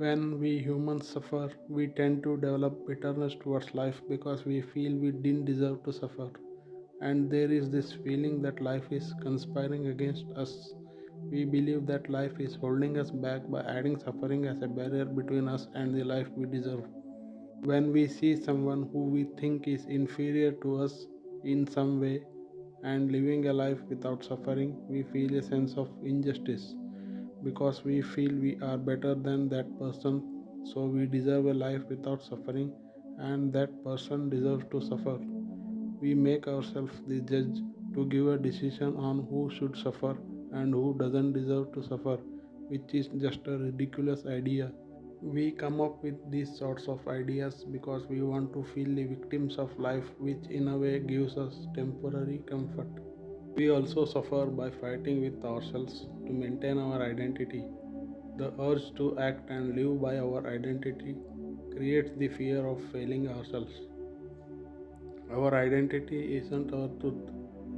When we humans suffer, we tend to develop bitterness towards life because we feel we didn't deserve to suffer. And there is this feeling that life is conspiring against us. We believe that life is holding us back by adding suffering as a barrier between us and the life we deserve. When we see someone who we think is inferior to us in some way and living a life without suffering, we feel a sense of injustice because we feel we are better than that person, so we deserve a life without suffering, and that person deserves to suffer. We make ourselves the judge to give a decision on who should suffer and who doesn't deserve to suffer, which is just a ridiculous idea. We come up with these sorts of ideas because we want to feel the victims of life, which in a way gives us temporary comfort. We also suffer by fighting with ourselves to maintain our identity. The urge to act and live by our identity creates the fear of failing ourselves. Our identity isn't our truth,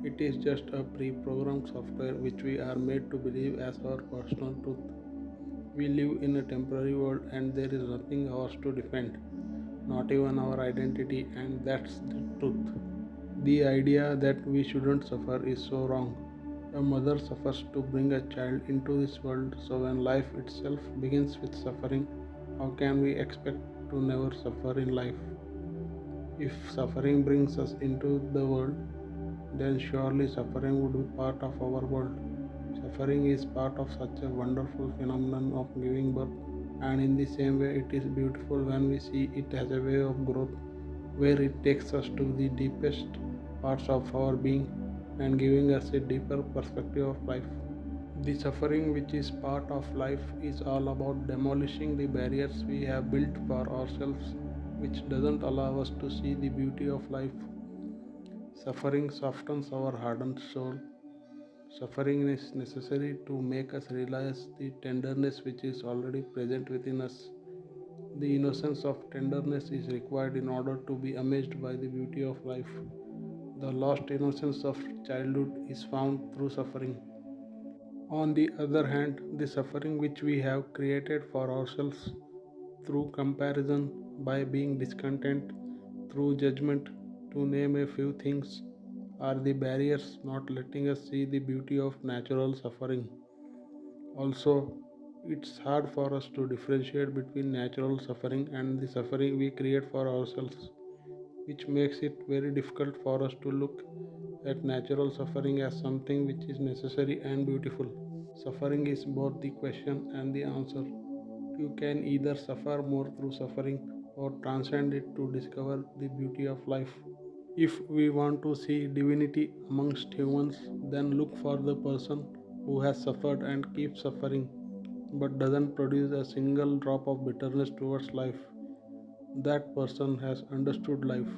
it is just a pre programmed software which we are made to believe as our personal truth. We live in a temporary world and there is nothing ours to defend, not even our identity, and that's the truth. The idea that we shouldn't suffer is so wrong. A mother suffers to bring a child into this world, so when life itself begins with suffering, how can we expect to never suffer in life? If suffering brings us into the world, then surely suffering would be part of our world. Suffering is part of such a wonderful phenomenon of giving birth, and in the same way, it is beautiful when we see it as a way of growth where it takes us to the deepest parts of our being and giving us a deeper perspective of life. The suffering, which is part of life, is all about demolishing the barriers we have built for ourselves, which doesn't allow us to see the beauty of life. Suffering softens our hardened soul. Suffering is necessary to make us realize the tenderness which is already present within us. The innocence of tenderness is required in order to be amazed by the beauty of life. The lost innocence of childhood is found through suffering. On the other hand, the suffering which we have created for ourselves through comparison, by being discontent, through judgment, to name a few things, are the barriers not letting us see the beauty of natural suffering. Also, it's hard for us to differentiate between natural suffering and the suffering we create for ourselves, which makes it very difficult for us to look at natural suffering as something which is necessary and beautiful. Suffering is both the question and the answer. You can either suffer more through suffering or transcend it to discover the beauty of life. If we want to see divinity amongst humans, then look for the person who has suffered and keeps suffering but doesn't produce a single drop of bitterness towards life. That person has understood life.